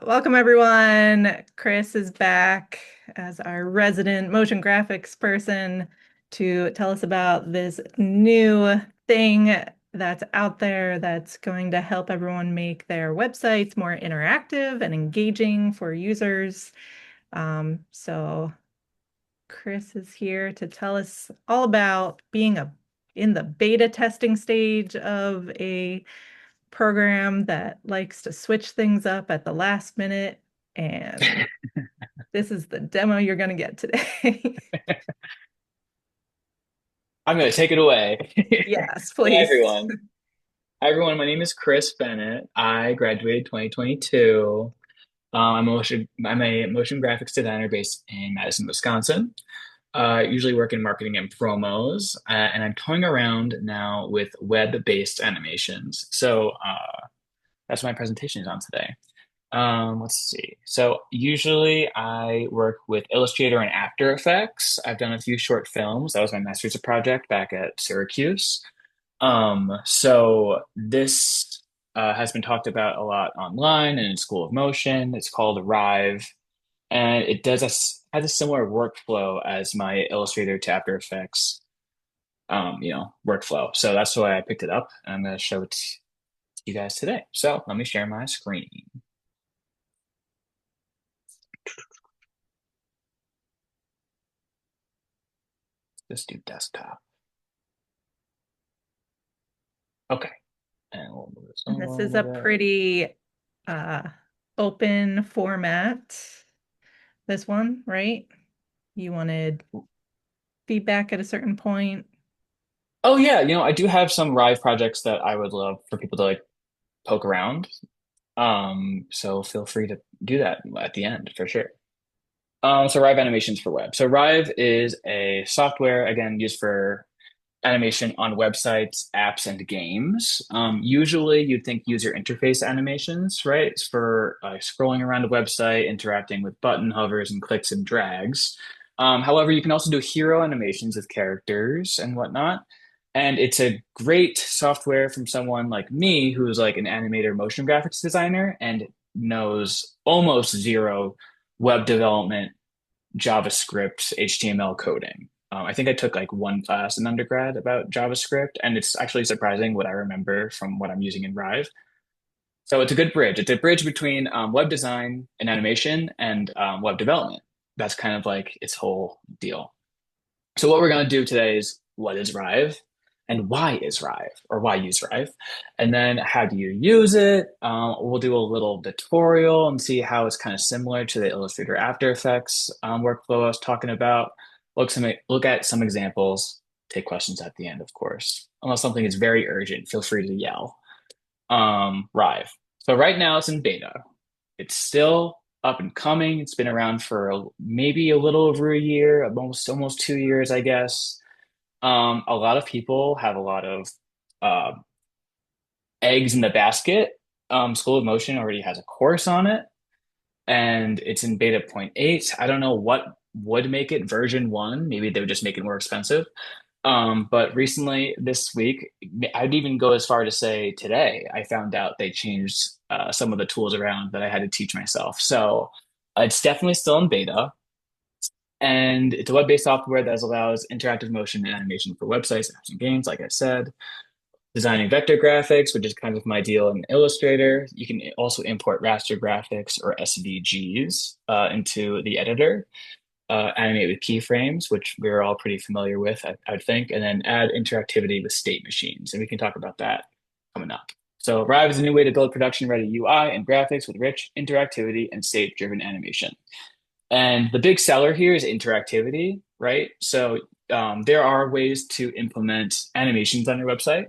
Welcome everyone. Chris is back as our resident motion graphics person to tell us about this new thing that's out there that's going to help everyone make their websites more interactive and engaging for users. So Chris is here to tell us all about being in the beta testing stage of a program that likes to switch things up at the last minute. And this is the demo you're going to get today. I'm going to take it away. Yes, Hi, please. everyone. Hi, everyone. My name is Chris Bennett. I graduated 2022. I'm a motion graphics designer based in Madison, Wisconsin. Usually work in marketing and promos, and I'm toying around now with web-based animations. So that's what my presentation is on today. Let's see. So usually I work with Illustrator and After Effects. I've done a few short films. That was my master's project back at Syracuse. So this has been talked about a lot online and in School of Motion. It's called Rive, and it has a similar workflow as my Illustrator to After Effects, workflow. So that's why I picked it up, and I'm going to show it to you guys today. So let me share my screen. Let's do desktop. Okay, and we'll move this And over this a is little a bit. pretty uh, open format. This one, right? You wanted feedback at a certain point. Oh yeah, I do have some Rive projects that I would love for people to like poke around. So feel free to do that at the end for sure. So Rive animations for web. So Rive is a software again used for animation on websites, apps, and games. Usually you'd think user interface animations, right? It's for scrolling around a website, interacting with button hovers and clicks and drags. However, you can also do hero animations with characters and whatnot. And it's a great software from someone like me who's like an animator motion graphics designer and knows almost zero web development, JavaScript, HTML coding. I think I took like one class in undergrad about JavaScript, and it's actually surprising what I remember from what I'm using in Rive. So it's a good bridge. It's a bridge between web design and animation and web development. That's kind of like its whole deal. So what we're going to do today is what is Rive and why is Rive or why use Rive? And then how do you use it? We'll do a little tutorial and see how it's kind of similar to the Illustrator After Effects workflow I was talking about. Look at some examples, take questions at the end, of course. Unless something is very urgent, feel free to yell. Rive. So right now it's in beta. It's still up and coming. It's been around for maybe a little over a year, almost 2 years, I guess. A lot of people have a lot of uh, eggs in the basket. School of Motion already has a course on it, and it's in beta point 8. I don't know what would make it version 1. Maybe they would just make it more expensive. But recently, this week, I'd even go as far to say today, I found out they changed some of the tools around that I had to teach myself. So it's definitely still in beta. And it's a web-based software that allows interactive motion and animation for websites, apps, and games, like I said. Designing vector graphics, which is kind of my deal in Illustrator. You can also import raster graphics or SVGs into the editor, animate with keyframes, which we're all pretty familiar with, I would think, and then add interactivity with state machines. And we can talk about that coming up. So Rive is a new way to build production-ready UI and graphics with rich interactivity and state-driven animation. And the big seller here is interactivity, right? So there are ways to implement animations on your website,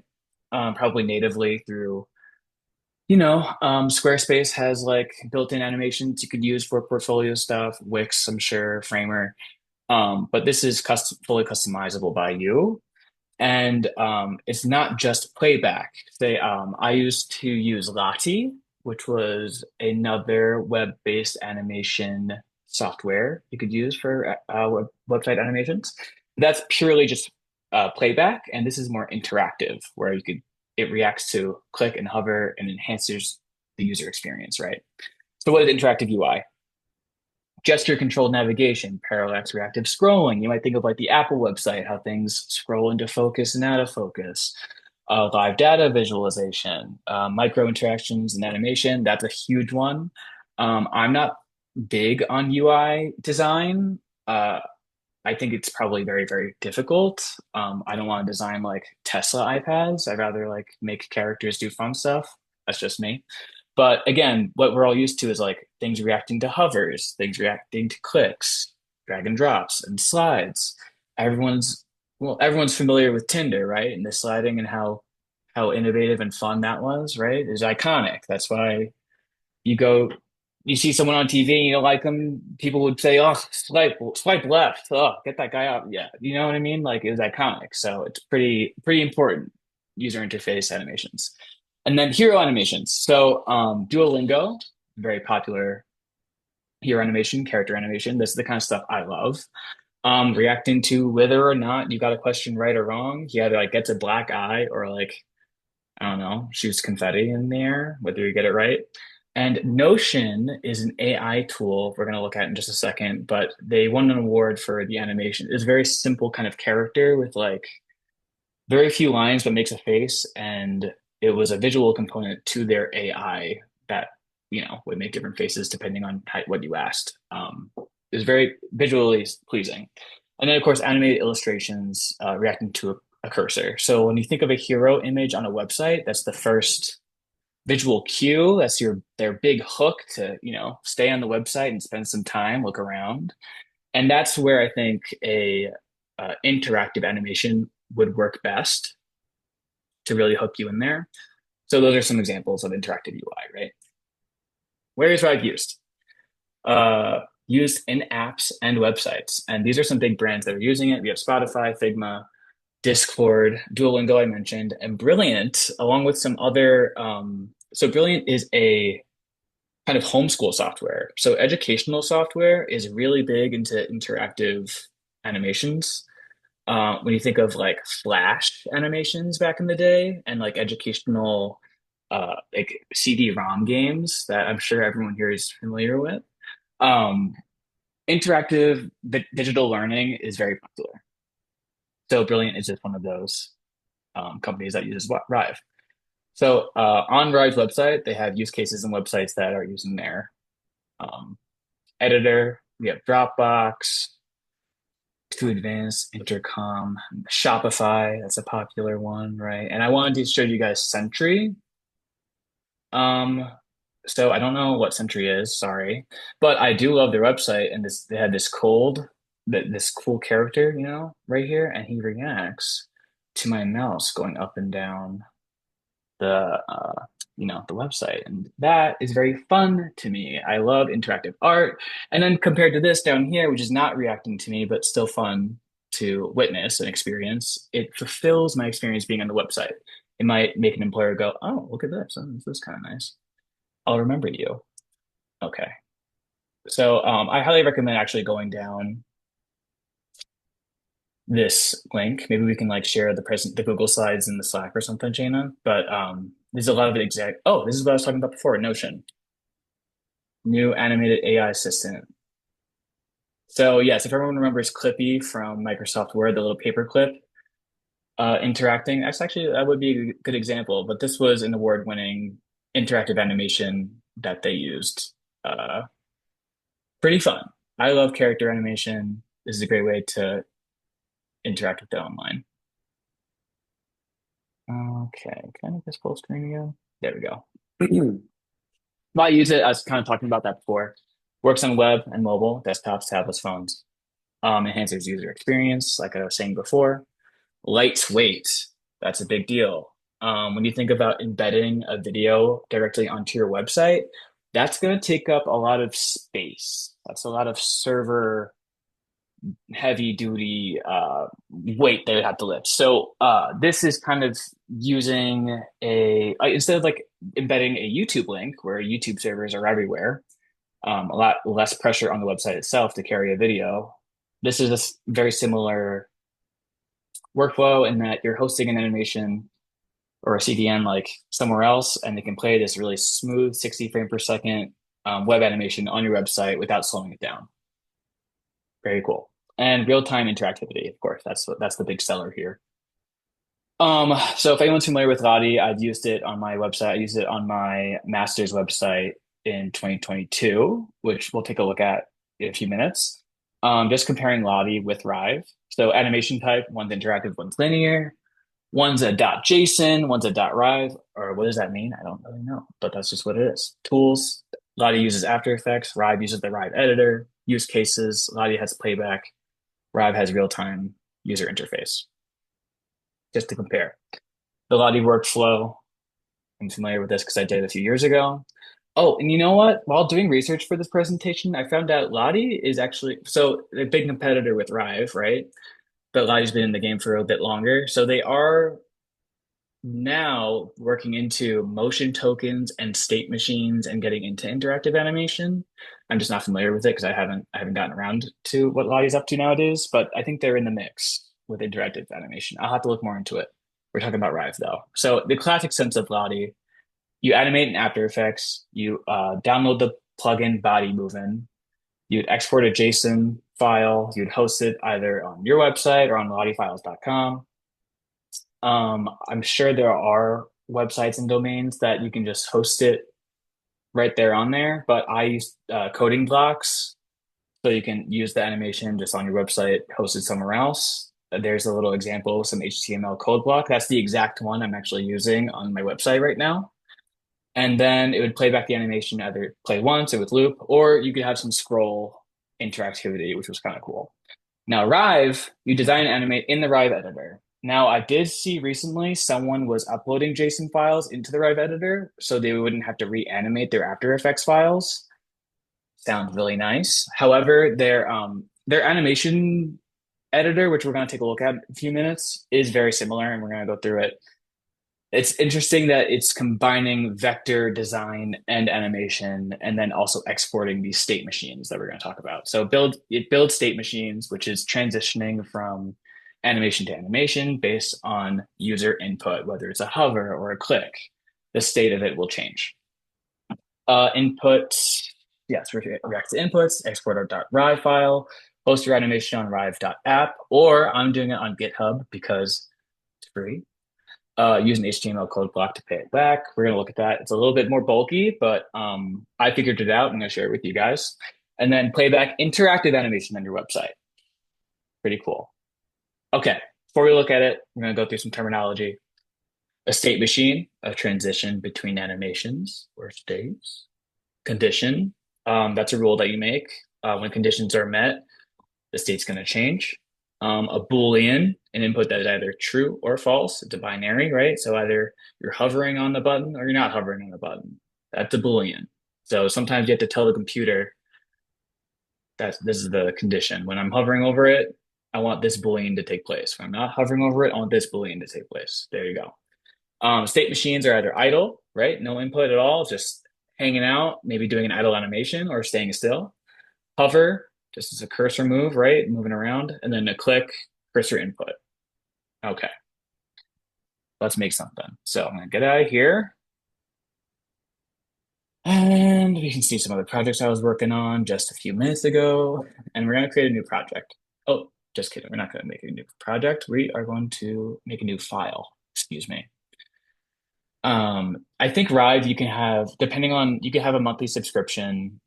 probably natively through, Squarespace has like built-in animations you could use for portfolio stuff, Wix, I'm sure, Framer. But this is fully customizable by you. And it's not just playback. I used to use Lottie, which was another web-based animation software you could use for website animations. That's purely just playback, and this is more interactive, where it reacts to click and hover and enhances the user experience, right? So what is interactive UI? Gesture controlled navigation, parallax reactive scrolling. You might think of like the Apple website, how things scroll into focus and out of focus. Live data visualization, micro interactions and animation. That's a huge one. I'm not big on UI design. Uh, I think it's probably very, very difficult. I don't want to design like Tesla iPads. I'd rather like make characters do fun stuff. That's just me. But again, what we're all used to is like things reacting to hovers, things reacting to clicks, drag and drops, and slides. Everyone's everyone's familiar with Tinder, right? And the sliding and how innovative and fun that was, right? Is iconic. That's why you go, you see someone on TV, you don't like them, people would say, "Oh, swipe left. Oh, get that guy out." Yeah, you know what I mean? Like it was iconic, so it's pretty important user interface animations, and then hero animations. So Duolingo, very popular hero animation, character animation. This is the kind of stuff I love. Reacting to whether or not you got a question right or wrong. He either like gets a black eye or like I don't know, shoots confetti in the air, whether you get it right. And Notion is an AI tool we're going to look at in just a second, but they won an award for the animation. It's a very simple kind of character with like very few lines, but makes a face. And it was a visual component to their AI that, would make different faces depending on what you asked. It was very visually pleasing. And then, of course, animated illustrations reacting to a cursor. So when you think of a hero image on a website, that's the first visual cue. That's their big hook to, stay on the website and spend some time, look around. And that's where I think a interactive animation would work best to really hook you in there. So those are some examples of interactive UI, right? Where is Rive used? Used in apps and websites. And these are some big brands that are using it. We have Spotify, Figma, Discord, Duolingo, I mentioned, and Brilliant, along with some other. So Brilliant is a kind of homeschool software. So educational software is really big into interactive animations. When you think of like Flash animations back in the day and like educational like CD-ROM games that I'm sure everyone here is familiar with. Um, interactive digital learning is very popular. So Brilliant is just one of those companies that uses Rive. So on Rive's website, they have use cases and websites that are using their um, editor. We have Dropbox, Too Advanced, Intercom, Shopify. That's a popular one, right? And I wanted to show you guys Sentry. Um, so I don't know what Sentry is, sorry, but I do love their website and this they had this cool character, right here, and he reacts to my mouse going up and down the the website, and that is very fun to me. I love interactive art, and then compared to this down here, which is not reacting to me but still fun to witness and experience, it fulfills my experience being on the website. It might make an employer go, "Oh, look at this. Oh, this is kind of nice. I'll remember you." Okay. So I highly recommend actually going down this link. Maybe we can like share the Google slides in the Slack or something, Jana. But there's a lot of exact. Oh, this is what I was talking about before. Notion, new animated AI assistant. So yes, if everyone remembers Clippy from Microsoft Word, the little paperclip interacting, that would be a good example. But this was an award-winning interactive animation that they used. Uh, pretty fun. I love character animation. This is a great way to interact with it online. Okay, can I make this full screen again? There we go. Well, I use it, I was kind of talking about that before. Works on web and mobile, desktops, tablets, phones. Enhances user experience, like I was saying before. Lightweight, that's a big deal. When you think about embedding a video directly onto your website, that's going to take up a lot of space. That's a lot of server heavy duty weight they would have to lift. So this is kind of using instead of like embedding a YouTube link where YouTube servers are everywhere, a lot less pressure on the website itself to carry a video. This is a very similar workflow in that you're hosting an animation or a CDN like somewhere else, and they can play this really smooth 60 frame per second web animation on your website without slowing it down. Very cool. And real-time interactivity, of course, that's the big seller here. So if anyone's familiar with Lottie, I've used it on my website. I used it on my master's website in 2022, which we'll take a look at in a few minutes. Just comparing Lottie with Rive. So animation type, one's interactive, one's linear. One's a .json, one's a .rive, or what does that mean? I don't really know, but that's just what it is. Tools, Lottie uses After Effects, Rive uses the Rive editor. Use cases, Lottie has playback, Rive has real-time user interface. Just to compare. The Lottie workflow, I'm familiar with this because I did it a few years ago. Oh, and you know what? While doing research for this presentation, I found out Lottie is actually so a big competitor with Rive, right? But Lottie's been in the game for a bit longer. So they are now working into motion tokens and state machines and getting into interactive animation. I'm just not familiar with it because I haven't gotten around to what Lottie's up to nowadays, but I think they're in the mix with interactive animation. I'll have to look more into it. We're talking about Rive though. So the classic sense of Lottie, you animate in After Effects, you download the plugin body moving, you'd export a JSON file, you'd host it either on your website or on lottiefiles.com. I'm sure there are websites and domains that you can just host it right there on there, but I use coding blocks, so you can use the animation just on your website, host it somewhere else. There's a little example, some HTML code block. That's the exact one I'm actually using on my website right now. And then it would play back the animation, either play once, it would loop, or you could have some scroll interactivity, which was kind of cool. Now, Rive, you design and animate in the Rive editor. Now, I did see recently someone was uploading JSON files into the Rive editor so they wouldn't have to reanimate their After Effects files. Sounds really nice. However, their animation editor, which we're going to take a look at in a few minutes, is very similar, and we're going to go through it. It's interesting that it's combining vector design and animation and then also exporting these state machines that we're going to talk about. So it builds state machines, which is transitioning from animation to animation based on user input, whether it's a hover or a click. The state of it will change. Inputs, yes, react to inputs, export our .rive file, host your animation on rive.app, or I'm doing it on GitHub because it's free. Use an HTML code block to pay it back. We're going to look at that. It's a little bit more bulky, but I figured it out. I'm going to share it with you guys. And then playback interactive animation on your website. Pretty cool. Okay, before we look at it, we're going to go through some terminology. A state machine, a transition between animations or states. Condition, that's a rule that you make. When conditions are met, the state's going to change. A Boolean, an input that is either true or false. It's a binary, right? So either you're hovering on the button or you're not hovering on the button. That's a Boolean. So sometimes you have to tell the computer that this is the condition. When I'm hovering over it, I want this Boolean to take place. When I'm not hovering over it, I want this Boolean to take place. There you go. State machines are either idle, right? No input at all, just hanging out, maybe doing an idle animation or staying still. Hover, just as a cursor move, right? Moving around. And then a click, cursor input. Okay. Let's make something. So I'm going to get out of here. And we can see some other projects I was working on just a few minutes ago. And we're going to create a new project. Oh, just kidding. We're not going to make a new project. We are going to make a new file. Excuse me. I think Rive, you can have, you can have a monthly subscription.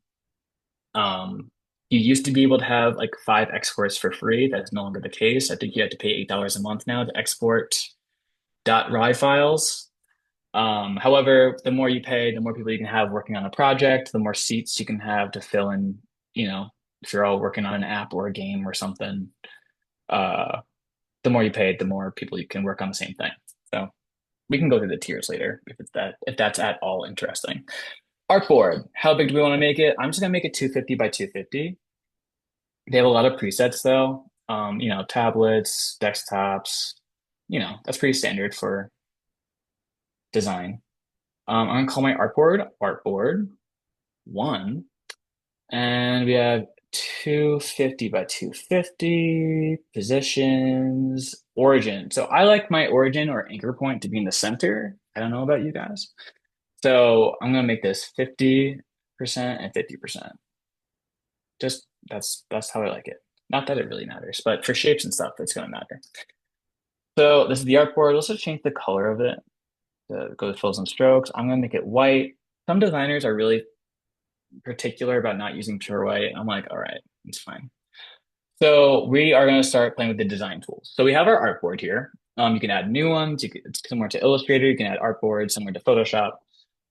You used to be able to have like 5 exports for free. That's no longer the case. I think you have to pay $8 a month now to export .rive files. However, the more you pay, the more people you can have working on a project, the more seats you can have to fill in, if you're all working on an app or a game or something, the more you pay, the more people you can work on the same thing. So we can go through the tiers later if that's at all interesting. Artboard, how big do we want to make it? I'm just gonna make it 250 by 250. They have a lot of presets though. Tablets, desktops, that's pretty standard for design. I'm gonna call my artboard 1. And we have 250 by 250 positions, origin. So I like my origin or anchor point to be in the center. I don't know about you guys. So I'm gonna make this 50 and 50%. Just that's how I like it. Not that it really matters, but for shapes and stuff, it's gonna matter. So this is the artboard. Let's just change the color of it to go with fills and strokes. I'm gonna make it white. Some designers are really particular about not using pure white. I'm like, all right, it's fine. So we are going to start playing with the design tools. So we have our artboard here. You can add new ones. It's similar to Illustrator. You can add artboard, similar to Photoshop.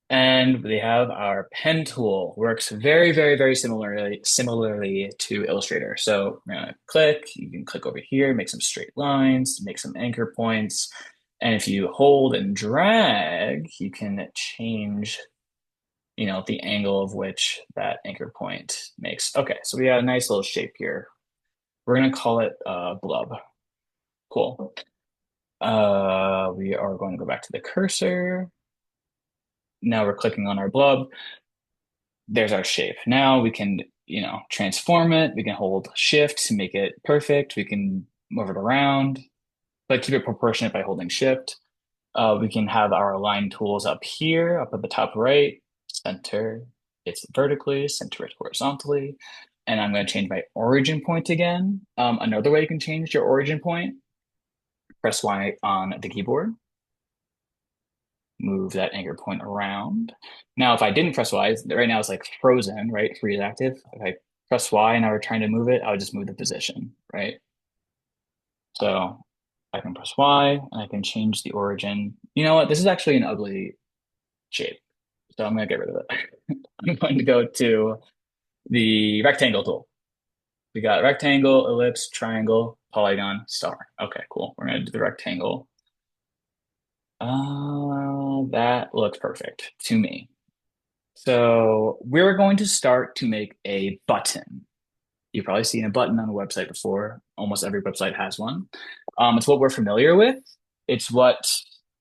And we have our pen tool. Works very, very, very similarly to Illustrator. So we're gonna click. You can click over here, make some straight lines, make some anchor points. And if you hold and drag, you can change, the angle of which that anchor point makes. Okay, so we got a nice little shape here. We're gonna call it blub. Cool. We are going to go back to the cursor. Now we're clicking on our blub. There's our shape. Now we can, transform it. We can hold shift to make it perfect. We can move it around, but keep it proportionate by holding shift. We can have our align tools up here, up at the top right, center it vertically, center it horizontally. And I'm going to change my origin point again. Another way you can change your origin point, press Y on the keyboard, move that anchor point around. Now, if I didn't press Y, right now it's like frozen, right? Freeze active. If I press Y and I were trying to move it, I would just move the position, right? So I can press Y and I can change the origin. You know what? This is actually an ugly shape. So I'm going to get rid of it. I'm going to go to the rectangle tool. We got rectangle, ellipse, triangle, polygon, star. Okay, cool. We're going to do the rectangle. That looks perfect to me. So we're going to start to make a button. You've probably seen a button on a website before. Almost every website has one. It's what we're familiar with. It's what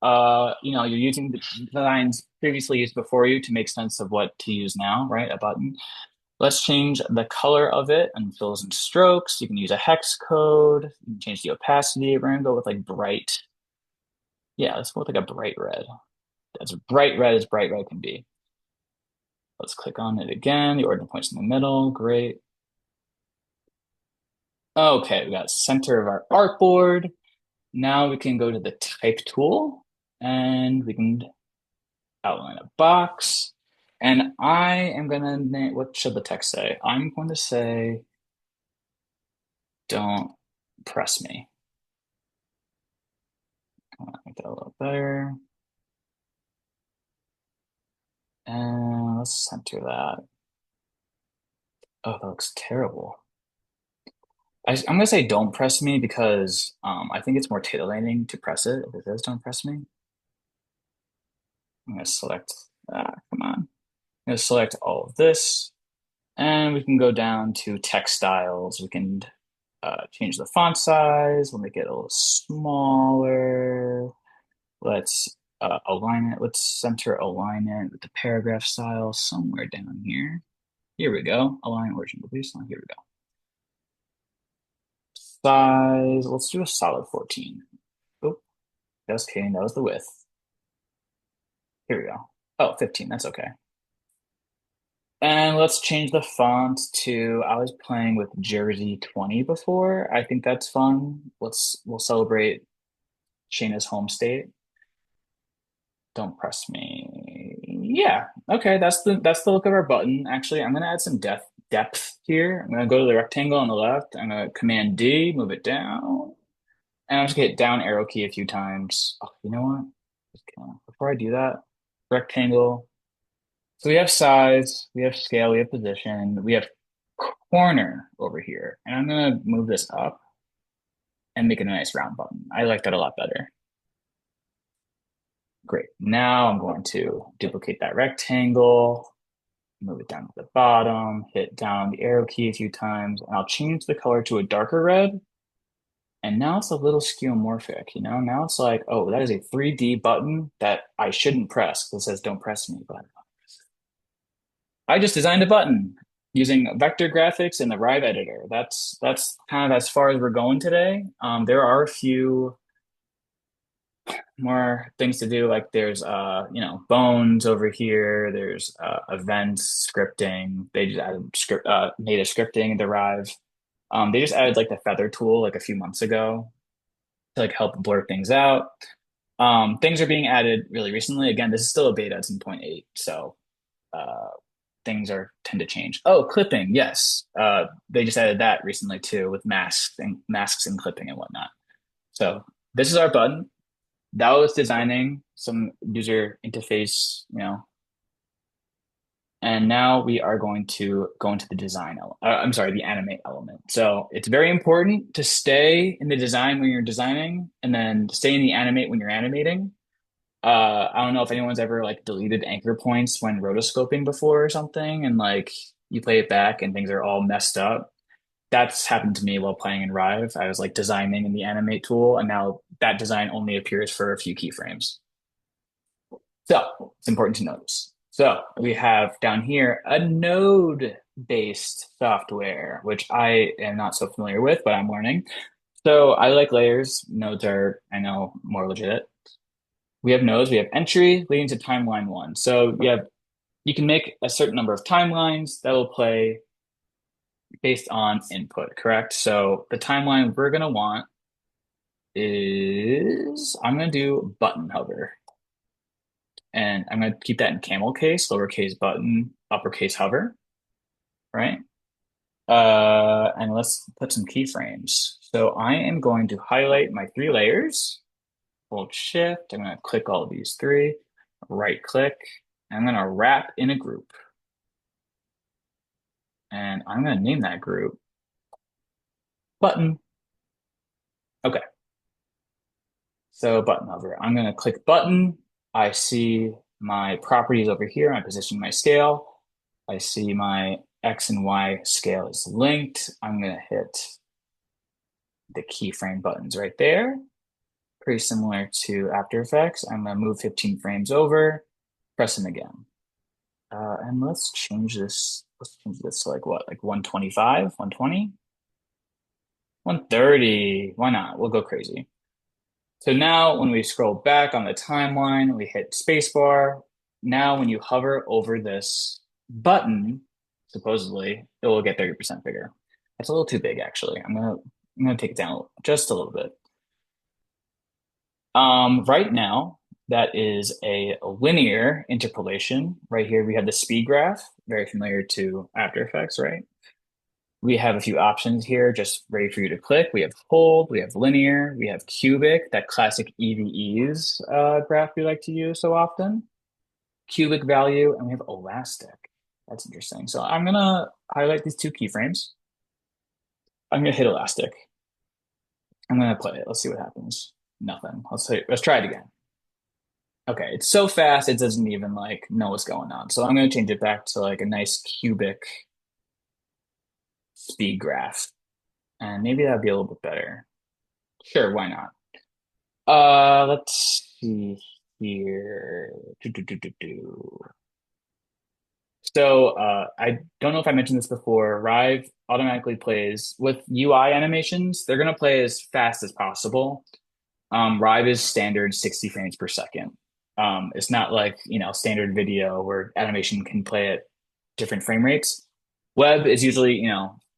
you're using the designs previously used before you to make sense of what to use now, right? A button. Let's change the color of it and fills and strokes. You can use a hex code. You can change the opacity. We're gonna go with like bright. Yeah, let's go with like a bright red. As bright red as bright red can be. Let's click on it again. The origin point's in the middle. Great. Okay, we got center of our artboard. Now we can go to the type tool and we can outline a box. And I am gonna name, what should the text say? I'm going to say, don't press me. Make that a little better. And let's center that. Oh, that looks terrible. I'm gonna say don't press me because I think it's more titillating to press it if it says don't press me. I'm gonna select, come on. I'm gonna select all of this and we can go down to text styles. We can change the font size. We'll make it a little smaller. Let's align it. Let's center alignment with the paragraph style somewhere down here. Here we go. Align origin release line. Here we go. Size. Let's do a solid 14. Oh, that's okay. That was the width. Here we go. Oh, 15. That's okay. And let's change the font to, I was playing with Jersey 20 before. I think that's fun. We'll celebrate Shayna's home state. Don't press me. Yeah. Okay, that's the look of our button. Actually, I'm gonna add some depth here. I'm gonna go to the rectangle on the left. I'm gonna Command D, move it down. And I'm just gonna hit down arrow key a few times. Oh, you know what? Before I do that, rectangle. So we have size, we have scale, we have position, we have corner over here. And I'm gonna move this up and make it a nice round button. I like that a lot better. Great. Now I'm going to duplicate that rectangle, move it down to the bottom, hit down the arrow key a few times, and I'll change the color to a darker red. And now it's a little skeuomorphic, Now it's like, oh, that is a 3D button that I shouldn't press because it says don't press me, but I just designed a button using vector graphics in the Rive editor. That's kind of as far as we're going today. There are a few more things to do. Like there's bones over here. There's events, scripting. They just added native scripting into Rive. They just added like the feather tool like a few months ago to like help blur things out. Things are being added really recently. Again, this is still a beta, it's in point 8, so uh things are tend to change. Oh, clipping, yes. They just added that recently too with masks and clipping and whatnot. So this is our button. That was designing some user interface, and now we are going to go into the design element. I'm sorry, the animate element. So it's very important to stay in the design when you're designing, and then stay in the animate when you're animating. I don't know if anyone's ever like deleted anchor points when rotoscoping before or something, and like you play it back and things are all messed up. That's happened to me while playing in Rive. I was like designing in the animate tool, and now that design only appears for a few keyframes. So it's important to notice. So we have down here a node-based software, which I am not so familiar with, but I'm learning. So I like layers. Nodes are, I know, more legit. We have nodes. We have entry leading to timeline one. So you can make a certain number of timelines that will play based on input, correct? So the timeline we're gonna want is I'm gonna do button hover. And I'm going to keep that in camel case, lowercase button, uppercase hover, right? And let's put some keyframes. So I am going to highlight my 3 layers, hold shift. I'm going to click all of these 3, right click. I'm going to wrap in a group. And I'm going to name that group button. Okay. So button hover. I'm going to click button. I see my properties over here. I'm positioning my scale. I see my X and Y scale is linked. I'm going to hit the keyframe buttons right there. Pretty similar to After Effects. I'm going to move 15 frames over, press them again. And let's change this. Let's change this to like what? Like 125, 120, 130. Why not? We'll go crazy. So now when we scroll back on the timeline, we hit spacebar. Now when you hover over this button, supposedly it will get 30% bigger. That's a little too big, actually. I'm gonna take it down just a little bit. Right now, that is a linear interpolation. Right here, we have the speed graph, very familiar to After Effects, right? We have a few options here, just ready for you to click. We have hold, we have linear, we have cubic, that classic EVEs graph we like to use so often. Cubic value, and we have elastic. That's interesting. So I'm gonna highlight these 2 keyframes. I'm gonna hit elastic. I'm gonna play it. Let's see what happens. Nothing. Let's try it again. Okay, it's so fast it doesn't even like know what's going on. So I'm gonna change it back to like a nice cubic speed graph. And maybe that'd be a little bit better. Sure, why not? Let's see here. So I don't know if I mentioned this before. Rive automatically plays with UI animations. They're gonna play as fast as possible. Rive is standard 60 frames per second. It's not like, standard video where animation can play at different frame rates. Web is usually,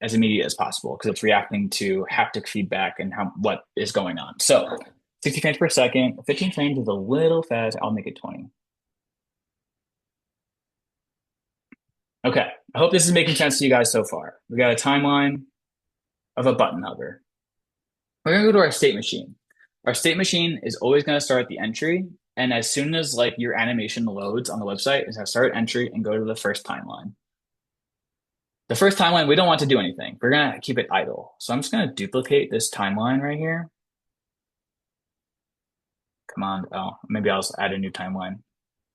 as immediate as possible because it's reacting to haptic feedback and what is going on. So 60 frames per second, 15 frames is a little fast. I'll make it 20. Okay. I hope this is making sense to you guys so far. We got a timeline of a button hover. We're gonna go to our state machine. Our state machine is always gonna start at the entry, and as soon as like your animation loads on the website, it's gonna start at entry and go to the first timeline. The first timeline, we don't want to do anything. We're gonna keep it idle. So I'm just gonna duplicate this timeline right here. Come on. Oh, maybe I'll just add a new timeline.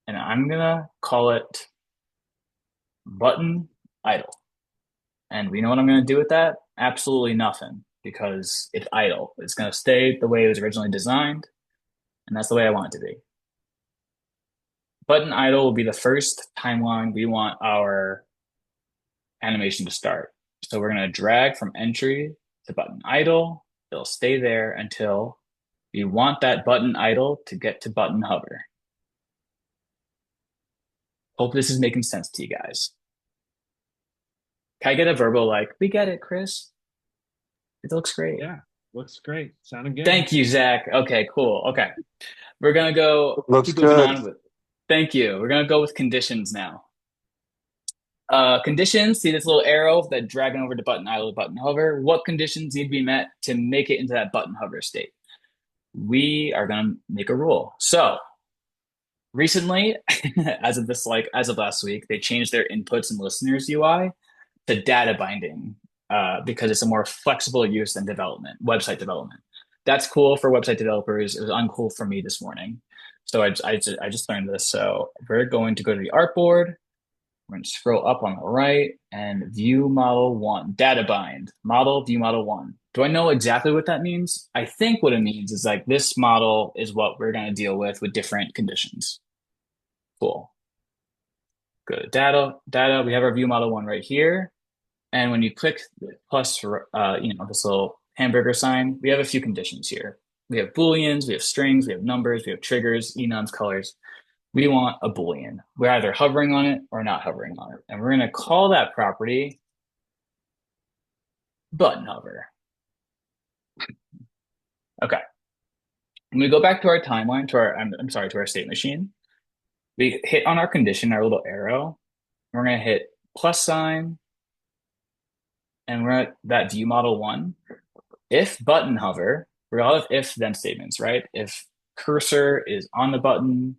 And I'm gonna call it button idle. And we know what I'm gonna do with that? Absolutely nothing because it's idle. It's gonna stay the way it was originally designed, and that's the way I want it to be. Button idle will be the first timeline we want our animation to start. So we're going to drag from entry to button idle. It'll stay there until We want that button idle to get to button hover. Hope this is making sense to you guys. Can I get a verbal like, we get it, Chris? It looks great. Yeah, looks great. Sounding good. Thank you, Zach. Okay, cool. Okay. We're gonna go Looks keep moving good. on with thank you. We're gonna go with conditions now. Conditions, see this little arrow that dragging over to button idle to button hover. What conditions need to be met to make it into that button hover state? We are gonna make a rule. So recently, as of last week, they changed their inputs and listeners UI to data binding because it's a more flexible use than website development. That's cool for website developers. It was uncool for me this morning. So I just learned this. So we're going to go to the artboard. We're going to scroll up on the right and view model one, data bind, model, view model one. Do I know exactly what that means? I think what it means is like this model is what we're going to deal with different conditions. Cool. Go to data. We have our view model one right here. And when you click the plus, this little hamburger sign, we have a few conditions here. We have Booleans, we have strings, we have numbers, we have triggers, enums, colors. We want a Boolean. We're either hovering on it or not hovering on it. And we're going to call that property button hover. Okay. When we go back to our timeline, to our state machine, we hit on our condition, our little arrow. We're going to hit plus sign, and we're at that view model one. If button hover, we're all of if then statements, right? If cursor is on the button,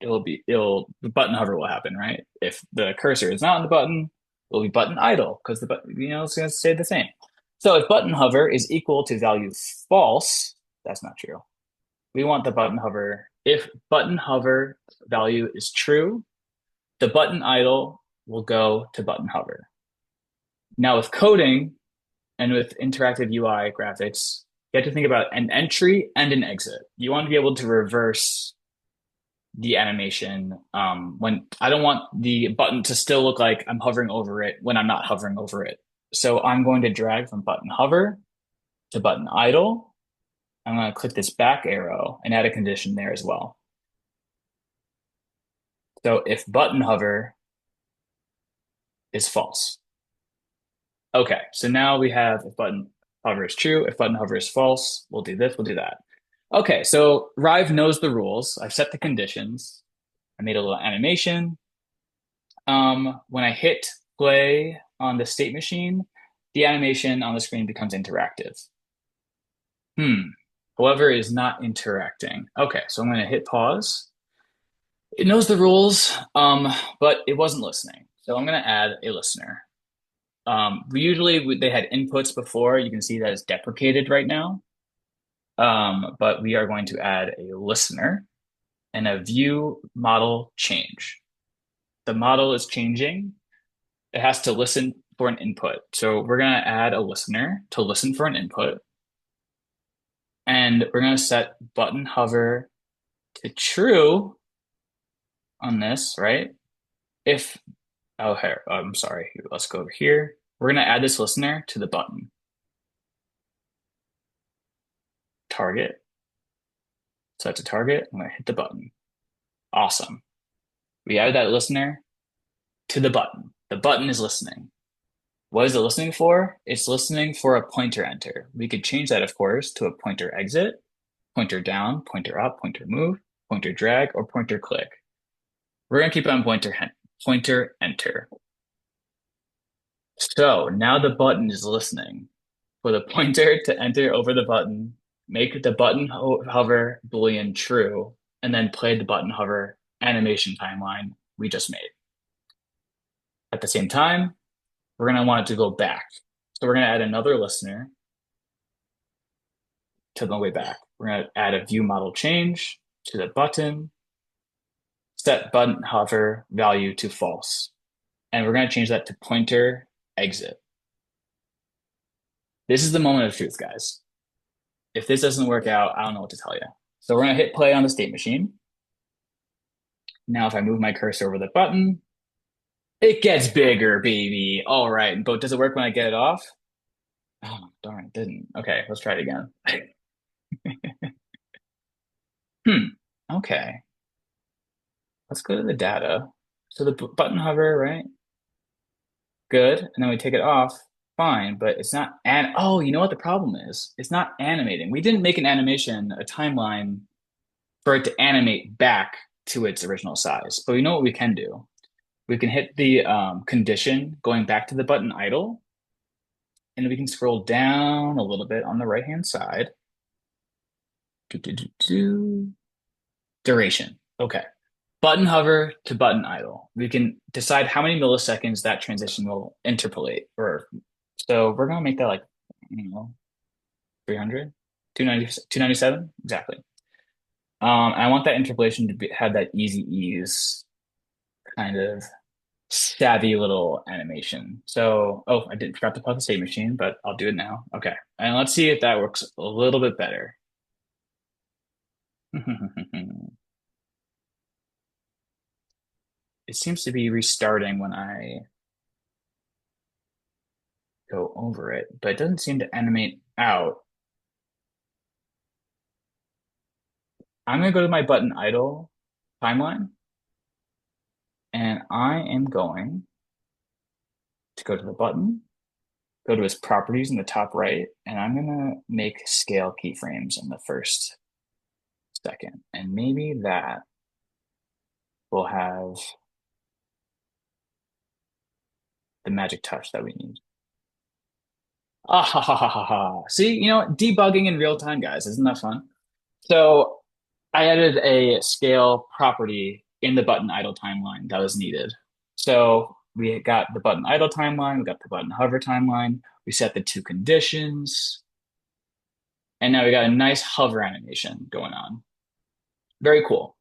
the button hover will happen, right? If the cursor is not on the button, it'll be button idle because the button, it's going to stay the same. So if button hover is equal to value false, that's not true. We want the button hover. If button hover value is true, the button idle will go to button hover. Now with coding and with interactive UI graphics, you have to think about an entry and an exit. You want to be able to reverse the animation when I don't want the button to still look like I'm hovering over it when I'm not hovering over it. So I'm going to drag from button hover to button idle. I'm going to click this back arrow and add a condition there as well. So if button hover is false. Okay, so now we have if button hover is true, if button hover is false, we'll do this, we'll do that. Okay, so Rive knows the rules. I've set the conditions. I made a little animation. When I hit play on the state machine, the animation on the screen becomes interactive. However, it is not interacting. Okay, so I'm going to hit pause. It knows the rules, but it wasn't listening. So I'm going to add a listener. They had inputs before. You can see that it's deprecated right now. But we are going to add a listener and a view model change. The model is changing. It has to listen for an input. So we're going to add a listener to listen for an input. And we're going to set button hover to true on this, right? I'm sorry. Let's go over here. We're going to add this listener to the button. Target. Set to target. I'm going to hit the button. Awesome. We added that listener to the button. The button is listening. What is it listening for? It's listening for a pointer enter. We could change that, of course, to a pointer exit, pointer down, pointer up, pointer move, pointer drag, or pointer click. We're going to keep it on pointer enter. So now the button is listening for the pointer to enter over the button, make the button hover Boolean true, and then play the button hover animation timeline we just made. At the same time, we're going to want it to go back. So we're going to add another listener to the way back. We're going to add a view model change to the button, set button hover value to false. And we're going to change that to pointer exit. This is the moment of truth, guys. If this doesn't work out, I don't know what to tell you. So we're going to hit play on the state machine. Now, if I move my cursor over the button, it gets bigger, baby. All right, but does it work when I get it off? Oh, darn, it didn't. Okay, let's try it again. Hmm. Okay. Let's go to the data. So the button hover, right? Good. And then we take it off. Fine, but it's not oh, you know what the problem is? It's not animating. We didn't make an animation, a timeline for it to animate back to its original size. But we know what we can do. We can hit the condition going back to the button idle, and we can scroll down a little bit on the right-hand side. Duration. Okay. Button hover to button idle. We can decide how many milliseconds that transition will interpolate. Or so we're gonna make that like, 300, 290, 297? Exactly. I want that interpolation to have that easy ease kind of savvy little animation. So, oh, I didn't forgot to plug the state machine, but I'll do it now. Okay. And let's see if that works a little bit better. It seems to be restarting when I go over it, but it doesn't seem to animate out. I'm going to go to my button idle timeline, and I am going to go to the button, go to its properties in the top right, and I'm going to make scale keyframes in the first second. And maybe that will have the magic touch that we need. Ah ha ha ha ha ha. See, debugging in real time, guys. Isn't that fun? So I added a scale property in the button idle timeline that was needed. So we got the button idle timeline, we got the button hover timeline, we set the two conditions, and now we got a nice hover animation going on. Very cool.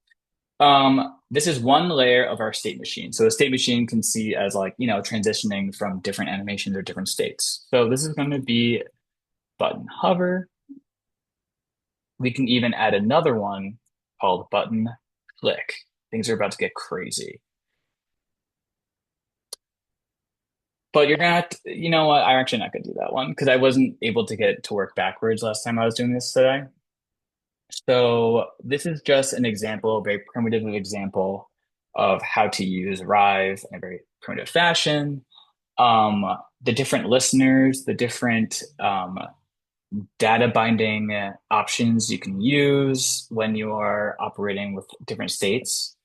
This is one layer of our state machine. So a state machine can see as like, transitioning from different animations or different states. So this is going to be button hover. We can even add another one called button click. Things are about to get crazy. But you're gonna have to, you know what? I'm actually not gonna do that one because I wasn't able to get it to work backwards last time I was doing this today. So this is just an example, a very primitive example of how to use Rive in a very primitive fashion. The different listeners, the different data binding options you can use when you are operating with different states.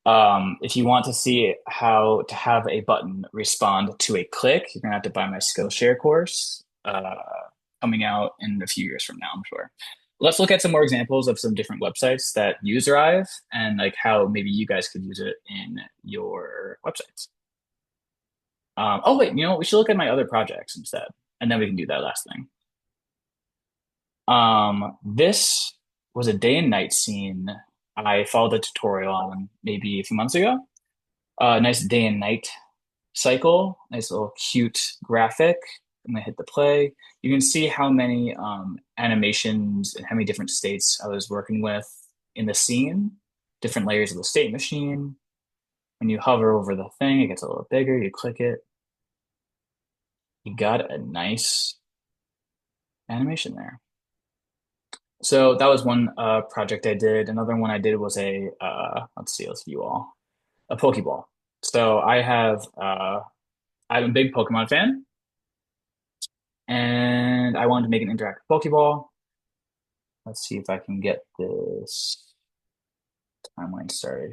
If you want to see how to have a button respond to a click, you're gonna have to buy my Skillshare course, coming out in a few years from now, I'm sure. Let's look at some more examples of some different websites that use Rive and like how maybe you guys could use it in your websites. Oh wait, we should look at my other projects instead, and then we can do that last thing. This was a day and night scene I followed a tutorial on maybe a few months ago. Nice day and night cycle, nice little cute graphic. I'm gonna hit the play. You can see how many animations and how many different states I was working with in the scene, different layers of the state machine. When you hover over the thing, it gets a little bigger. You click it. You got a nice animation there. So that was one project I did. Another one I did was let's view all, a Pokeball. So I'm a big Pokemon fan, and I wanted to make an interactive Pokeball. Let's see if I can get this timeline started.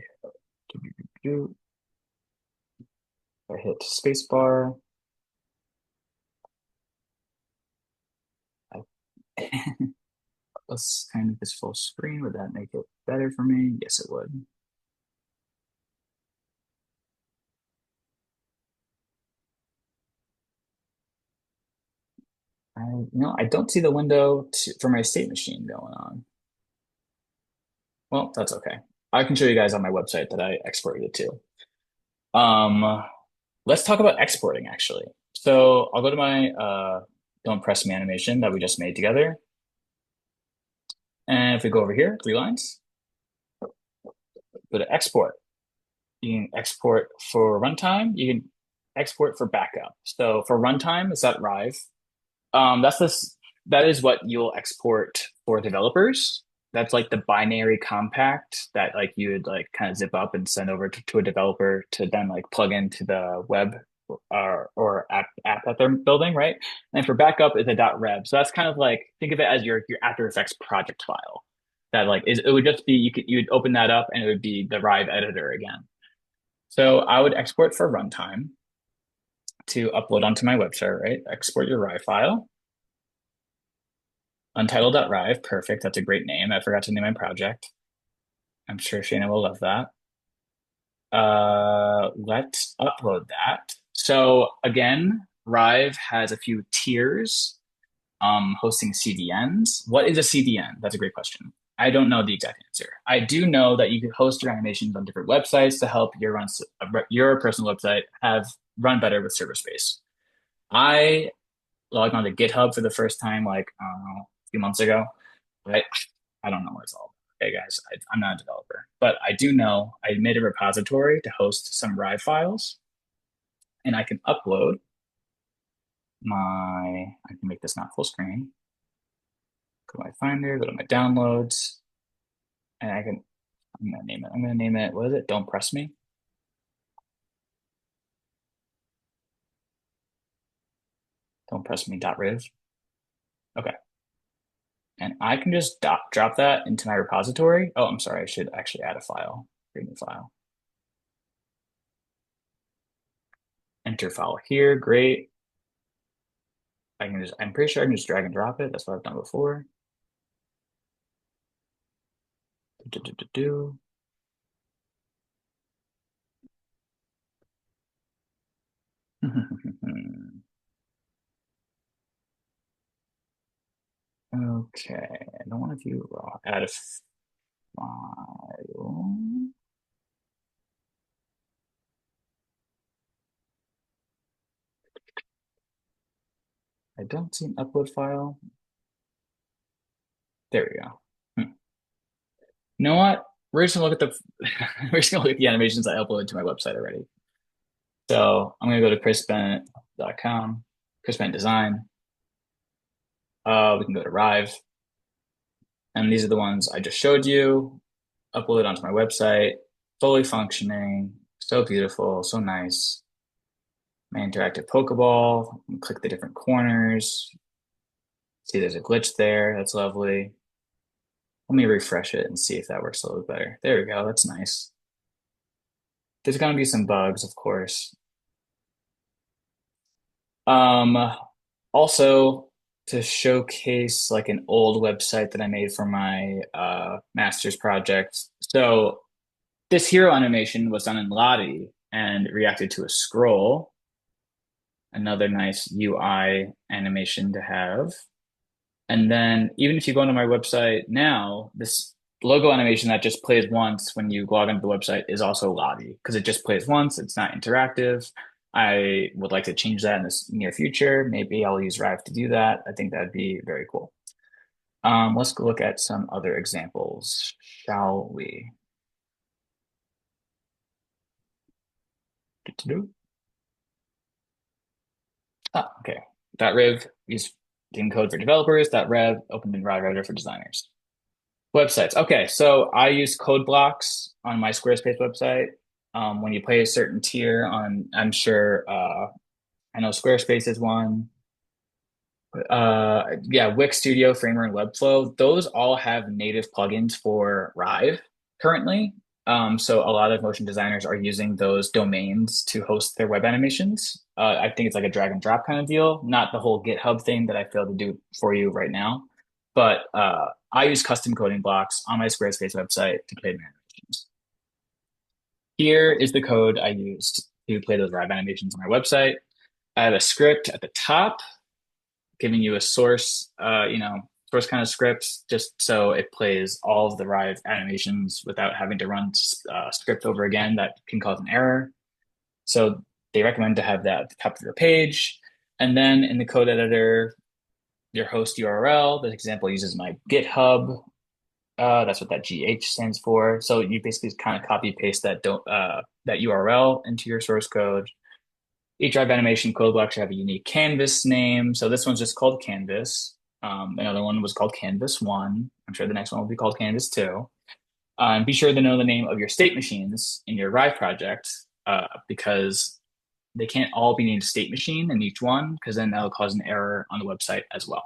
I hit spacebar. Let's kind of this full screen. Would that make it better for me? Yes, it would. I don't see the window for my state machine going on. Well, that's okay. I can show you guys on my website that I exported it to. Let's talk about exporting actually. So I'll go to my Don't Press Me animation that we just made together. And if we go over here, 3 lines, go to export. You can export for runtime. You can export for backup. So for runtime, it's at Rive. That is what you'll export for developers. That's like the binary compact that like you would like kind of zip up and send over to a developer to then like plug into the web or app that they're building, right? And for backup is a .rev. So that's kind of like think of it as your After Effects project file. That like is it would just be you would open that up and it would be the Rive editor again. So I would export for runtime to upload onto my website, right? Export your Rive file. Untitled.rive, perfect. That's a great name. I forgot to name my project. I'm sure Shayna will love that. Let's upload that. So again, Rive has a few tiers, hosting CDNs. What is a CDN? That's a great question. I don't know the exact answer. I do know that you can host your animations on different websites to help your personal website have run better with server space. I logged onto GitHub for the first time like a few months ago. Right? I don't know what it's all about. Okay, guys, I'm not a developer, but I do know I made a repository to host some Rive files, and I can upload I can make this not full screen. Go to my Finder, go to my downloads, and I'm gonna name it. I'm gonna name it, what is it? Don't Press Me. Don't Press Me.riv. Okay. And I can just drop that into my repository. Oh, I'm sorry. I should actually add a file, create a new file. Enter file here. Great. I'm pretty sure I can just drag and drop it. That's what I've done before. Okay, I don't want to view raw. Add a file. I don't see an upload file. There we go. You know what? We're just gonna look at the we're just gonna look at the animations I uploaded to my website already. So I'm gonna go to chrisbennett.com, Chris Bennett Design. We can go to Rive. And these are the ones I just showed you, uploaded onto my website, fully functioning, so beautiful, so nice. My interactive Pokeball, click the different corners. See, there's a glitch there. That's lovely. Let me refresh it and see if that works a little better. There we go. That's nice. There's going to be some bugs, of course. Also, to showcase like an old website that I made for my master's project. So this hero animation was done in Lottie and reacted to a scroll. Another nice UI animation to have. And then even if you go onto my website now, this logo animation that just plays once when you log into the website is also Lottie because it just plays once. It's not interactive. I would like to change that in the near future. Maybe I'll use Rive to do that. I think that'd be very cool. Let's go look at some other examples, shall we? Okay. .riv use theme code for developers. .rev opened in Rive Editor for designers. Websites. Okay, so I use code blocks on my Squarespace website. When you play a certain tier on, I'm sure, I know Squarespace is one. Yeah, Wix Studio, Framer, and Webflow. Those all have native plugins for Rive currently. So a lot of motion designers are using those domains to host their web animations. I think it's like a drag and drop kind of deal, not the whole GitHub thing that I failed to do for you right now. But I use custom coding blocks on my Squarespace website to play my animations. Here is the code I used to play those Rive animations on my website. I have a script at the top giving you a source, source kind of scripts, just so it plays all of the Rive animations without having to run script over again that can cause an error. So they recommend to have that at the top of your page. And then in the code editor, your host URL, the example uses my GitHub. That's what that GH stands for. So you basically kind of copy paste that URL into your source code. Each Rive animation code block should have a unique canvas name. So this one's just called canvas. Another one was called Canvas 1. I'm sure the next one will be called Canvas 2. And be sure to know the name of your state machines in your Rive project because they can't all be named state machine in each one because then that'll cause an error on the website as well.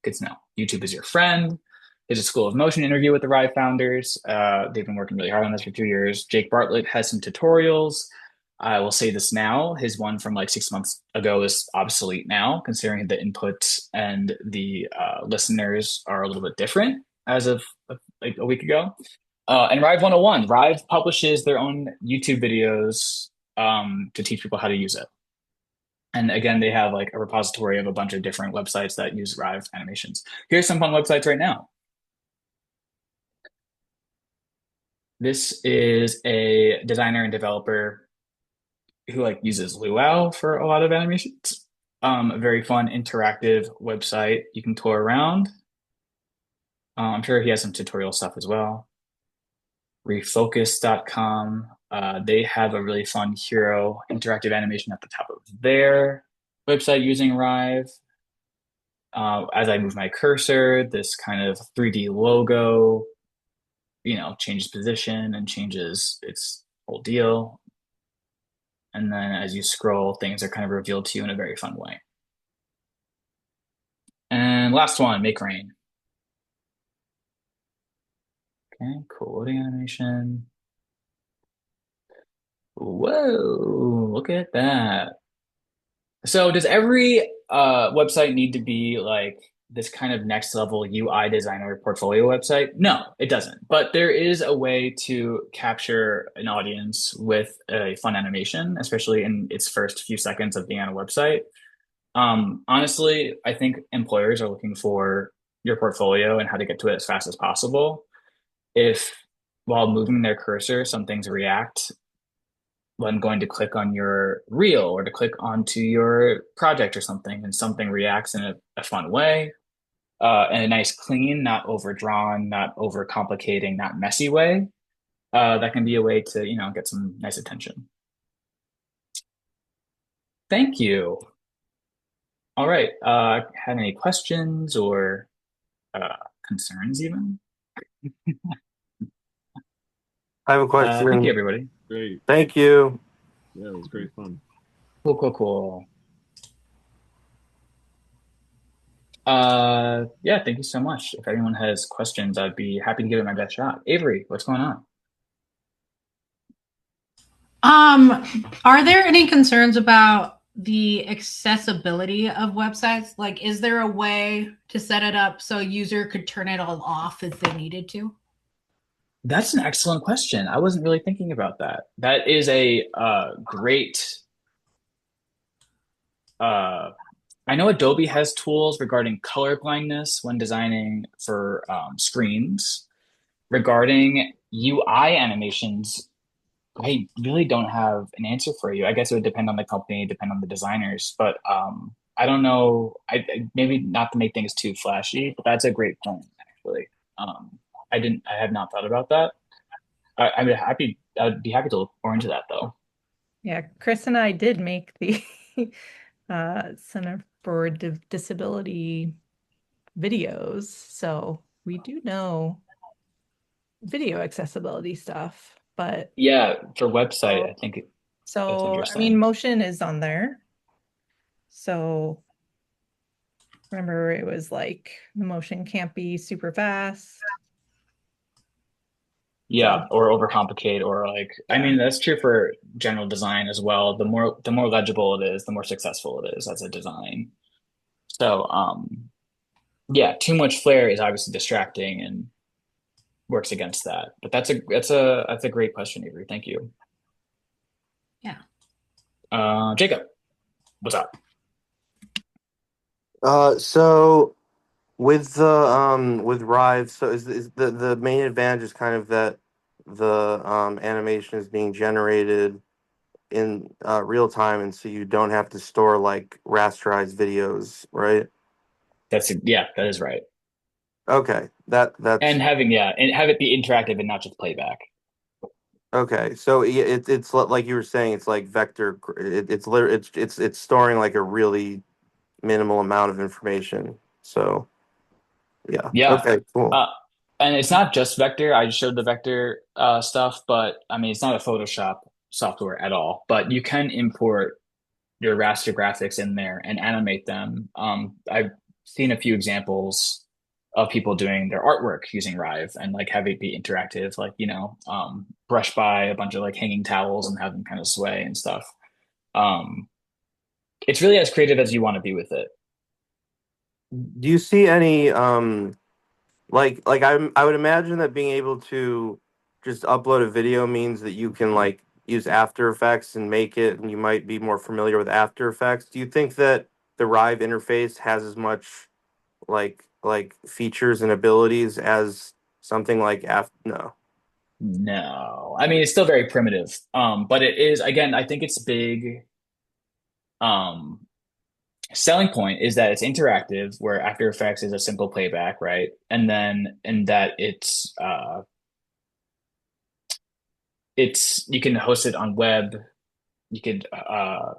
Good to know. YouTube is your friend. There's a School of Motion interview with the Rive founders. They've been working really hard on this for 2 years. Jake Bartlett has some tutorials. I will say this now. His one from like 6 months ago is obsolete now, considering the input and the listeners are a little bit different as of like a week ago. And Rive 101, Rive publishes their own YouTube videos to teach people how to use it. And again, they have like a repository of a bunch of different websites that use Rive animations. Here's some fun websites right now. This is a designer and developer who like uses Luau for a lot of animations. A very fun interactive website you can tour around. I'm sure he has some tutorial stuff as well. Refocus.com. They have a really fun hero interactive animation at the top of their website using Rive. As I move my cursor, this kind of 3D logo, changes position and changes its whole deal. And then as you scroll, things are kind of revealed to you in a very fun way. And last one, Make Rain. Okay, cool loading animation. Whoa, look at that. So does every website need to be like this kind of next level UI designer portfolio website? No, it doesn't. But there is a way to capture an audience with a fun animation, especially in its first few seconds of being on a website. Honestly, I think employers are looking for your portfolio and how to get to it as fast as possible. If while moving their cursor, some things react when going to click on your reel or to click onto your project or something, and something reacts in a fun way, in a nice, clean, not overdrawn, not overcomplicating, not messy way, that can be a way to, get some nice attention. Thank you. All right. Have any questions or concerns even? I have a question. Thank you, everybody. Great. Thank you. Yeah, it was great fun. Cool, cool, cool. Yeah, thank you so much. If anyone has questions, I'd be happy to give it my best shot. Avery, what's going on? Are there any concerns about the accessibility of websites? Like, is there a way to set it up so a user could turn it all off if they needed to? That's an excellent question. I wasn't really thinking about that. That is a great. I know Adobe has tools regarding color blindness when designing for screens. Regarding UI animations, I really don't have an answer for you. I guess it would depend on the company, depend on the designers, but I don't know. Maybe not to make things too flashy, but that's a great point, actually. I have not thought about that. I'd be happy to look more into that though. Yeah, Chris and I did make the Center for Disability videos, so we do know video accessibility stuff, but Yeah, for website, I think that's so I mean, interesting. motion is on there. So remember, it was like the motion can't be super fast. Yeah, or overcomplicate, or like I Yeah. mean that's true for general design as well. The more legible it is, the more successful it is as a design. So yeah, too much flair is obviously distracting and works against that. But that's a great question, Avery. Thank you. Yeah. Jacob, what's up? So with Rive, so is the main advantage is kind of that the animation is being generated in real time, and so you don't have to store like rasterized videos, right? Yeah, that is right. Okay, that's And have it be interactive and not just playback. okay. So it's like you were saying, it's like vector. It's storing like a really minimal amount of information. So yeah. Yeah. Okay, cool. Uh, and it's not just vector. I just showed the vector stuff, but I mean, it's not a Photoshop software at all. But you can import your raster graphics in there and animate them. I've seen a few examples of people doing their artwork using Rive and like have it be interactive, like, brush by a bunch of like hanging towels and have them kind of sway and stuff. Um, it's really as creative as you want to be with it. Do you see any I would imagine that being able to just upload a video means that you can like use After Effects and make it, and you might be more familiar with After Effects. Do you think that the Rive interface has as much like features and abilities as something like After? No. No, I mean, it's still very primitive. But it is, again, I think its big um selling point is that it's interactive, where After Effects is a simple playback, right? And then in that it's you can host it on web. You could I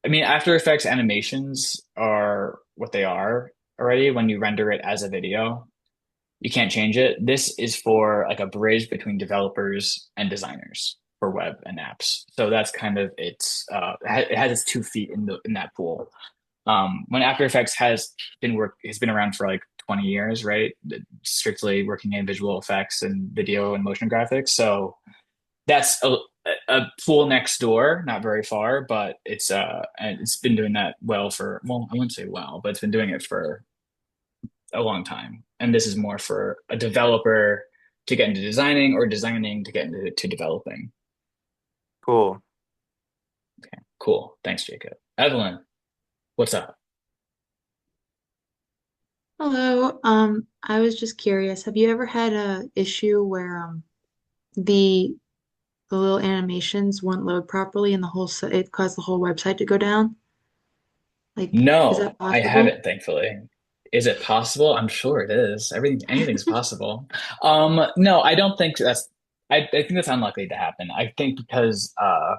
mean, After Effects animations are what they are already when you render it as a video. You can't change it. This is for like a bridge between developers and designers for web and apps. So that's kind of it has its 2 feet in that pool. When After Effects has been around for like 20 years, right? Strictly working in visual effects and video and motion graphics. So that's a pool next door, not very far, but and it's been doing that well, I wouldn't say well, but it's been doing it for a long time. And this is more for a developer to get into designing or designing to get into developing. Cool. Okay, cool. Thanks, Jacob. Evelyn, what's up? Hello. I was just curious, have you ever had a issue where the the little animations wouldn't load properly and it caused the whole website to go down? Like, is No, that I possible? haven't, thankfully. Is it possible? I'm sure it is. Anything's possible. No, I don't think I think that's unlikely to happen. I think because why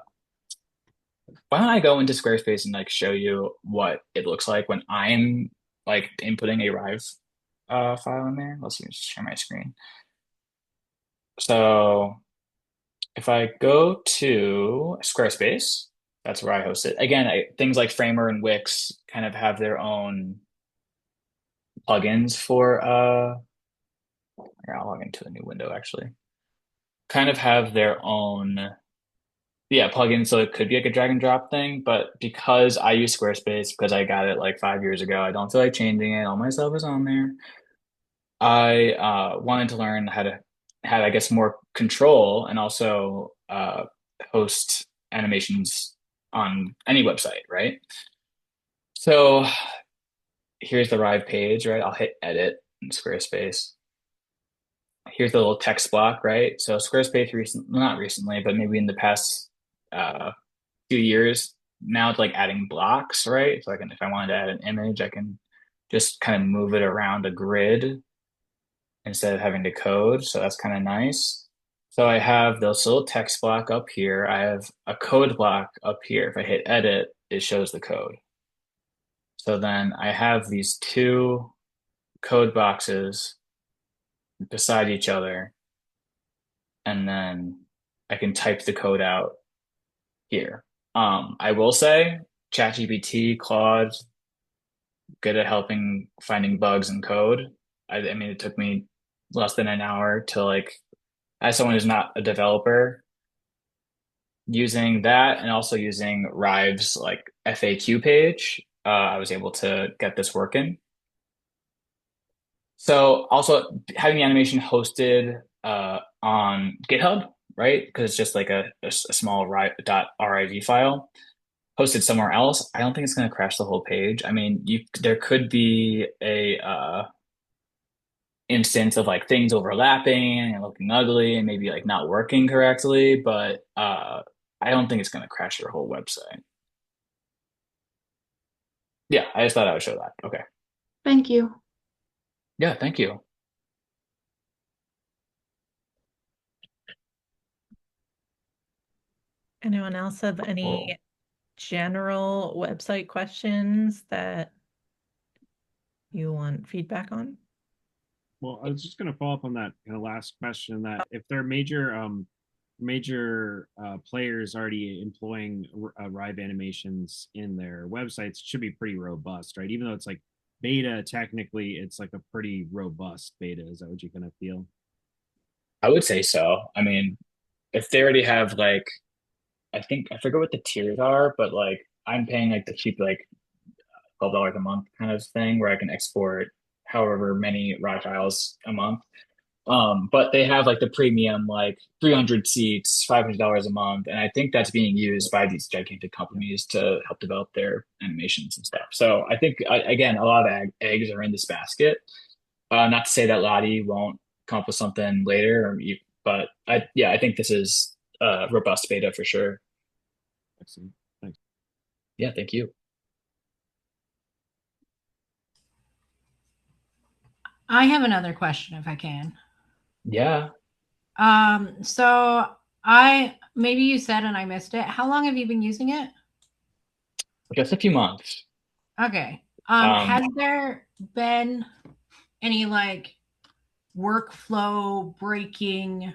don't I go into Squarespace and like show you what it looks like when I'm like inputting a Rive file in there. Let's see, just share my screen. So if I go to Squarespace, that's where I host it. Again, things like Framer and Wix kind of have their own plugins for here, I'll log into a new window actually. Kind of have their own plugins, so it could be like a drag and drop thing, but because I use Squarespace because I got it like 5 years ago, I don't feel like changing it. All my stuff is on there. I wanted to learn how to have, I guess, more control and also host animations on any website, right? So here's the Rive page, right? I'll hit edit in Squarespace. Here's the little text block, right? So Squarespace not recently, but maybe in the past uh, few years, now it's like adding blocks, right? So if I wanted to add an image, I can just kind of move it around a grid instead of having to code. So that's kind of nice. So I have this little text block up here. I have a code block up here. If I hit edit, it shows the code. So then I have these two code boxes beside each other, and then I can type the code out here. I will say ChatGPT, Claude, good at helping finding bugs in code. I mean, it took me less than an hour to like, as someone who's not a developer, using that and also using Rive's like FAQ page, I was able to get this working. So also having the animation hosted on GitHub, right? Because it's just like a small .riv file hosted somewhere else. I don't think it's going to crash the whole page. I mean, there could be a instance of like things overlapping and looking ugly and maybe like not working correctly, but I don't think it's going to crash your whole website. Yeah, I just thought I would show that. Okay. Thank you. Yeah, thank you. Anyone else have Cool. any general website questions that you want feedback on? Well, I was just going to follow up on that kind of last question that if there are major players already employing Rive animations in their websites, it should be pretty robust, right? Even though it's like beta, technically, it's like a pretty robust beta. Is that what you kind of feel? I would say so. I mean, if they already have like, I think I forget what the tiers are, but like I'm paying like the cheap like $12 a month kind of thing where I can export however many raw files a month. But they have like the premium, like 300 seats, $500 a month, and I think that's being used by these gigantic companies to help develop their animations and stuff. So I think again, a lot of eggs are in this basket. Not to say that Lottie won't come up with something later, but I think this is robust beta for sure. Excellent. Thanks. Yeah, thank you. I have another question if I can. Yeah. So maybe you said and I missed it. How long have you been using it? Just a few months. Okay. Um, Has there been any like workflow breaking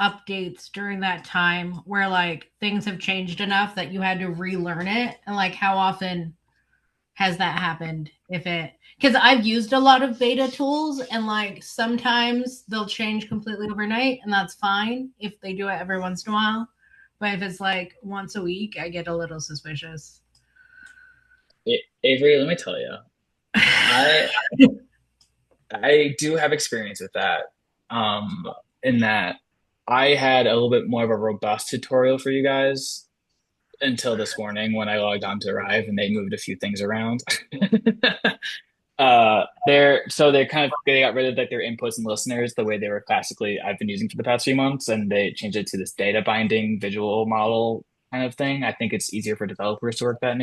updates during that time where like things have changed enough that you had to relearn it? And like how often has that happened? Because I've used a lot of beta tools and like sometimes they'll change completely overnight and that's fine if they do it every once in a while. But if it's like once a week, I get a little suspicious. Avery, let me tell you, I I do have experience with that. In that I had a little bit more of a robust tutorial for you guys until this morning when I logged on to Rive and they moved a few things around. They got rid of like their inputs and listeners the way they were classically I've been using for the past few months, and they changed it to this data binding visual model kind of thing. I think it's easier for developers to work that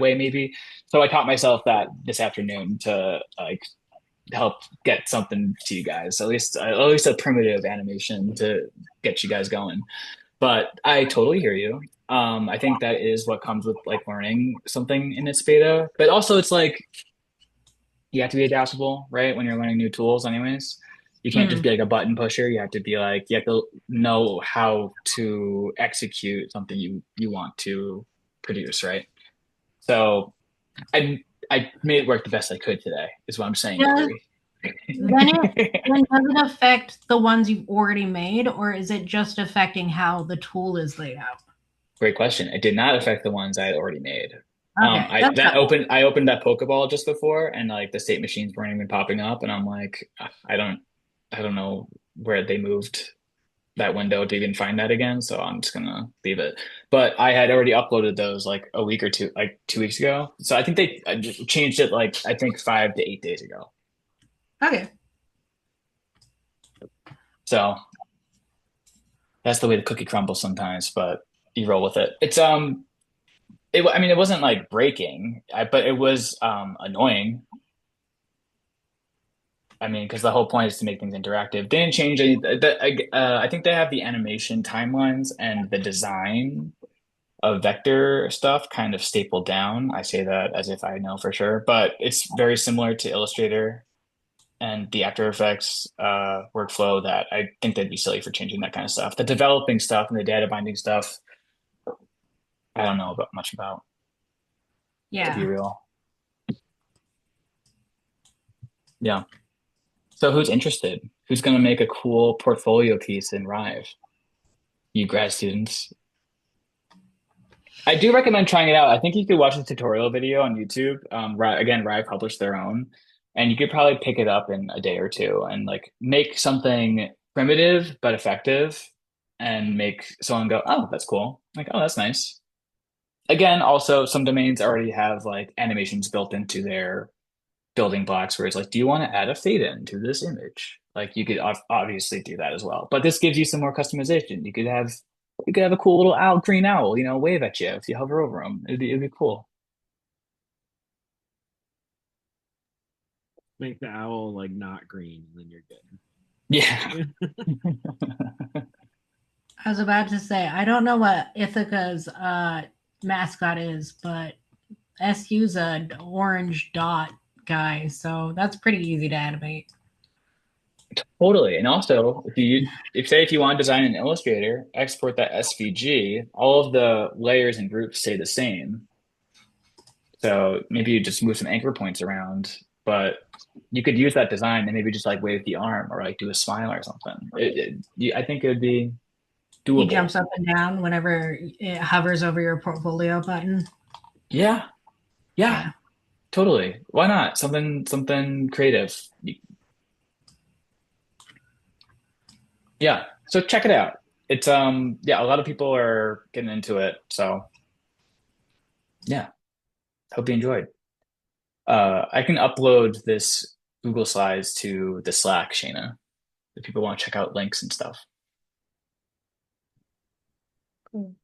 way maybe. So I taught myself that this afternoon to like help get something to you guys, at least a primitive animation to get you guys going. But I totally hear you. I think that is what comes with like learning something in its beta. But also it's like you have to be adaptable, right? When you're learning new tools, anyways. You can't just be like a button pusher. You have to be like, you have to know how to execute something you want to produce, right? So I made it work the best I could today, is what I'm saying, Yeah. Avery. Then does it affect the ones you've already made, or is it just affecting how the tool is laid out? Great question. It did not affect the ones I had already made. Okay, I opened that Pokeball just before, and like the state machines weren't even popping up, and I'm like, I don't know where they moved that window to even find that again, so I'm just gonna leave it. But I had already uploaded those like a week or two, like 2 weeks ago. So I think I just changed it like I think 5 to 8 days ago. Okay. So that's the way the cookie crumbles sometimes, but you roll with it. I mean, it wasn't like breaking, but it was annoying. I mean, because the whole point is to make things interactive. They didn't change any. I think they have the animation timelines and the design of vector stuff kind of stapled down. I say that as if I know for sure, but it's very similar to Illustrator and the After Effects workflow that I think they'd be silly for changing that kind of stuff. The developing stuff and the data binding stuff, I don't know much about, to be real. Yeah. So who's interested? Who's going to make a cool portfolio piece in Rive? You grad students. I do recommend trying it out. I think you could watch a tutorial video on YouTube. Rive published their own, and you could probably pick it up in a day or two and like make something primitive but effective and make someone go, "Oh, that's cool." Like, "Oh, that's nice." Again, also some domains already have like animations built into their building blocks where it's like, do you want to add a fade in to this image? Like you could obviously do that as well, but this gives you some more customization. You could have a cool little green owl, wave at you if you hover over them. It'd be cool. Make the owl like not green, and then you're good. Yeah. I was about to say, I don't know what Ithaca's mascot is, but SU's an orange dot guy, so that's pretty easy to animate. Totally. And also, if you want to design in Illustrator, export that SVG, all of the layers and groups stay the same. So maybe you just move some anchor points around, but you could use that design and maybe just like wave the arm or like do a smile or something. I think it would be He doable. jumps up and down whenever it hovers over your portfolio button. Yeah. Yeah. Totally. Why not? Something creative. Yeah. So check it out. It's yeah, a lot of people are getting into it. So yeah, hope you enjoyed. I can upload this Google Slides to the Slack, Shayna, if people want to check out links and stuff. Cool.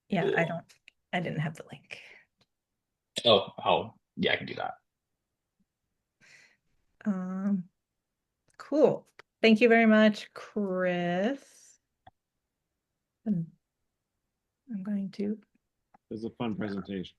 Yeah, I didn't have the link. Oh, yeah, I can do that. Cool. Thank you very much, Chris. I'm going to. It was a fun presentation.